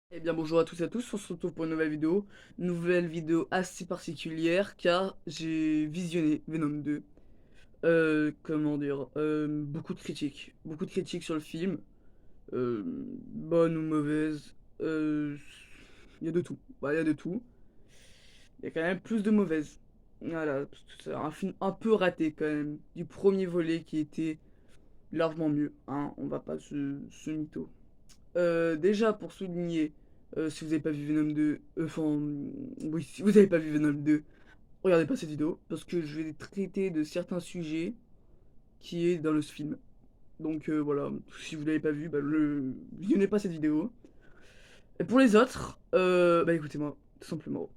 Eh bien bonjour à tous et à tous, on se retrouve pour une nouvelle vidéo assez particulière car j'ai visionné Venom 2. Comment dire, beaucoup de critiques sur le film, bonnes ou mauvaises, il y a de tout, bah, il y a de tout. Il y a quand même plus de mauvaises, voilà, parce que c'est un film un peu raté quand même, du premier volet qui était largement mieux, hein, on va pas se mytho. Déjà pour souligner, si vous avez pas vu Venom 2, enfin, oui, si vous avez pas vu Venom 2, regardez pas cette vidéo, parce que je vais traiter de certains sujets qui est dans le film. Donc voilà, si vous l'avez pas vu, bah, visionnez pas cette vidéo. Et pour les autres, bah écoutez-moi, tout simplement.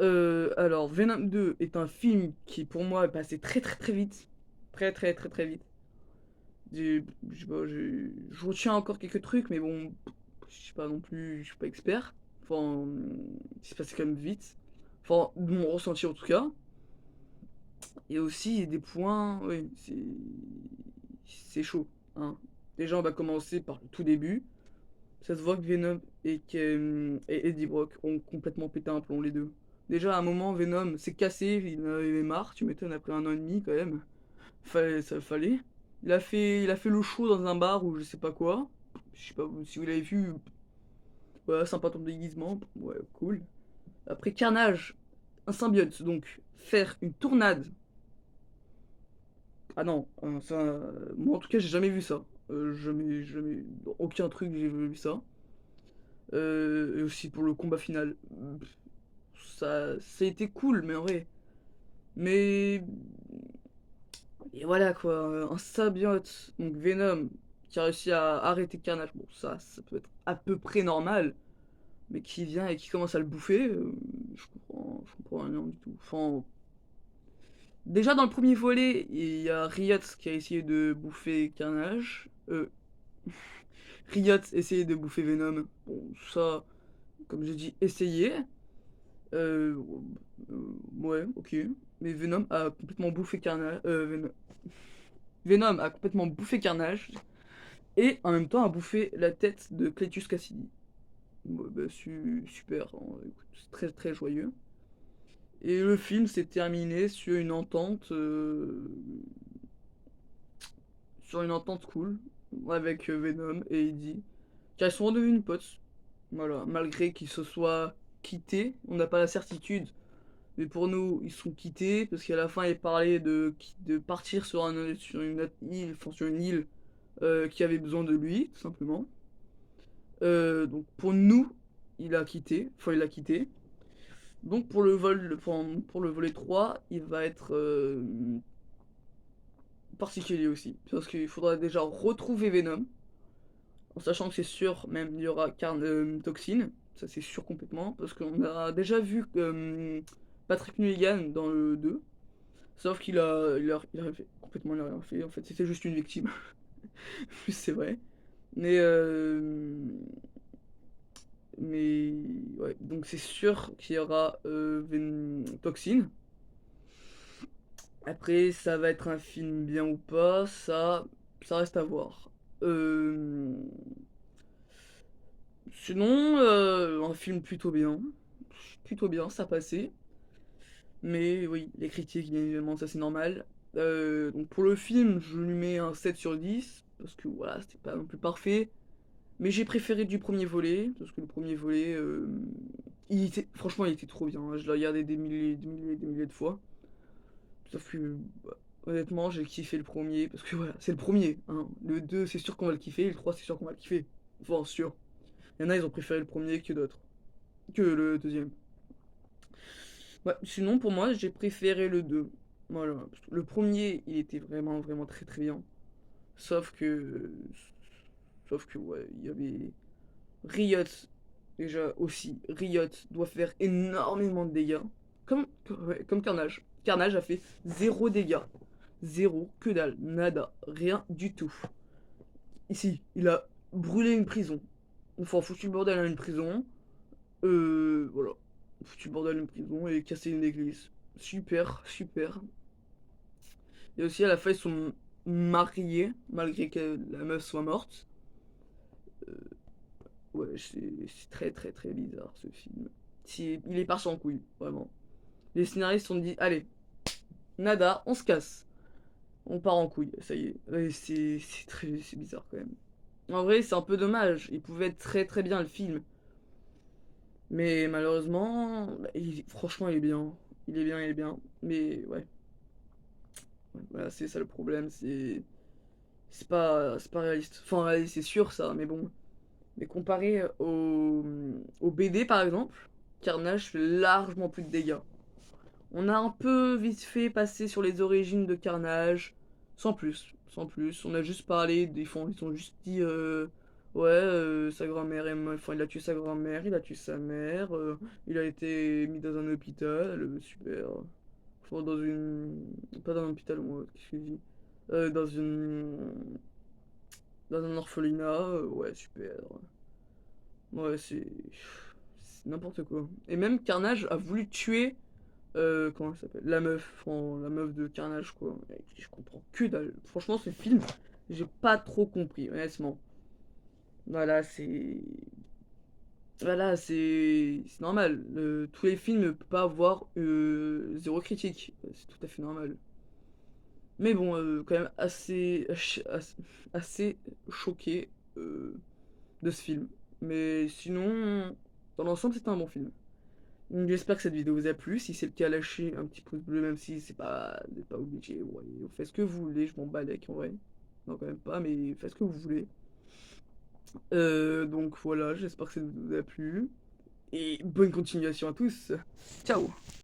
Alors, Venom 2 est un film qui pour moi est passé très très très vite. Très très très très vite. Je sais pas, je retiens encore quelques trucs, mais bon, je suis pas non plus, je suis pas expert. Enfin, c'est passé quand même vite. Enfin, de mon ressenti en tout cas. Et aussi, il y a des points, oui, c'est chaud, hein. Déjà, on va commencer par le tout début. Ça se voit que Venom et Eddie Brock ont complètement pété un plomb, les deux. Déjà, à un moment, Venom s'est cassé, il en avait marre, tu m'étonnes, après un an et demi quand même. Ça fallait. Il a fait le show dans un bar ou je sais pas quoi. Je sais pas si vous l'avez vu. Ouais, sympa ton déguisement. Ouais, cool. Après Carnage, un symbiote, donc faire une tournade. Ah non, ça. Moi en tout cas, j'ai jamais vu ça. Jamais, jamais. Dans aucun truc, j'ai vu ça. Et aussi pour le combat final. Ça a été cool, mais en vrai. Mais et voilà quoi, un symbiote, donc Venom, qui a réussi à arrêter Carnage, bon ça peut être à peu près normal, mais qui vient et qui commence à le bouffer, je comprends rien du tout. Enfin, déjà dans le premier volet, il y a Riot qui a essayé de bouffer Carnage, Riot essayait de bouffer Venom, bon ça, comme j'ai dit, essayé, euh, ouais, ok, mais Venom a complètement bouffé Carnage, Venom a complètement bouffé Carnage, et en même temps a bouffé la tête de Cletus Cassidy. Ouais, bah, super, hein, écoute, c'est très très joyeux. Et le film s'est terminé sur une entente cool avec Venom et Eddie, car ils sont redevenus potes. Voilà, malgré qu'ils se soient quittés, on n'a pas la certitude, mais pour nous, ils sont quittés parce qu'à la fin, il parlait de partir sur une autre île, enfin sur une île qui avait besoin de lui, tout simplement. Donc pour nous, il l'a quitté. Donc pour le volet 3 il va être particulier aussi. Parce qu'il faudra déjà retrouver Venom, en sachant que c'est sûr, même il y aura Toxine, ça c'est sûr complètement, parce qu'on a déjà vu Patrick Mulligan dans le 2, sauf il a complètement il a rien fait, en fait c'était juste une victime, plus c'est vrai. Mais mais ouais, donc c'est sûr qu'il y aura Toxine. Après, ça va être un film bien ou pas, ça reste à voir. Euh, Sinon, un film plutôt bien, ça passait. Mais oui, les critiques, bien évidemment, ça c'est normal. Donc pour le film, je lui mets un 7 sur 10, parce que voilà, c'était pas non plus parfait. Mais j'ai préféré du premier volet, parce que le premier volet, franchement, il était trop bien, hein. Je l'ai regardé des milliers de fois. Sauf que, bah, honnêtement, j'ai kiffé le premier, parce que voilà, c'est le premier, hein. Le 2 c'est sûr qu'on va le kiffer, le 3 c'est sûr qu'on va le kiffer. Enfin, sûr. Il y en a, ils ont préféré le premier que d'autres. Que le deuxième. Ouais, sinon, pour moi, j'ai préféré le 2. Voilà. Parce que le premier, il était vraiment, vraiment très très bien. Sauf que. Sauf que, ouais, il y avait. Riot, déjà aussi. Riot doit faire énormément de dégâts. Ouais, comme Carnage. Carnage a fait zéro dégâts. Zéro, que dalle, nada, rien du tout. Ici, il a brûlé une prison. Enfin, foutu le bordel à une prison. Voilà. Foutu le bordel à une prison et cassé une église. Super, super. Et aussi, à la fin, ils sont mariés, malgré que la meuf soit morte. Ouais, c'est très très très bizarre ce film. Il est parti en couille, vraiment. Les scénaristes se sont dit, allez, nada, on se casse. On part en couille, ça y est. Ouais, c'est bizarre quand même. En vrai, c'est un peu dommage. Il pouvait être très très bien le film. Mais malheureusement, bah, franchement, il est bien. Il est bien, il est bien. Mais ouais, voilà, c'est ça le problème. C'est pas réaliste. Enfin, ouais, c'est sûr ça, mais bon. Mais comparé au BD par exemple, Carnage fait largement plus de dégâts. On a un peu vite fait passer sur les origines de Carnage, sans plus, sans plus. On a juste parlé des fonds, ils ont juste dit ouais, sa grand-mère enfin il a tué sa grand-mère, il a tué sa mère, il a été mis dans un hôpital, super. Enfin dans une pas dans un hôpital moi, qu'est-ce que je dis dans une dans un orphelinat, ouais, super. Ouais, c'est n'importe quoi. Et même Carnage a voulu tuer comment elle s'appelle? La meuf, enfin, la meuf de Carnage, quoi. Et je comprends que dalle. Franchement, ce film, j'ai pas trop compris, honnêtement. Voilà, c'est. Voilà, c'est normal. Tous les films ne peuvent pas avoir zéro critique. C'est tout à fait normal. Mais bon, quand même assez choqué de ce film. Mais sinon, dans l'ensemble, c'est un bon film. Donc, j'espère que cette vidéo vous a plu. Si c'est le cas, lâchez un petit pouce bleu, même si c'est pas obligé. Ouais, faites ce que vous voulez, je m'en bats avec en vrai. Non, quand même pas, mais faites ce que vous voulez. Donc voilà, j'espère que cette vidéo vous a plu. Et bonne continuation à tous. Ciao!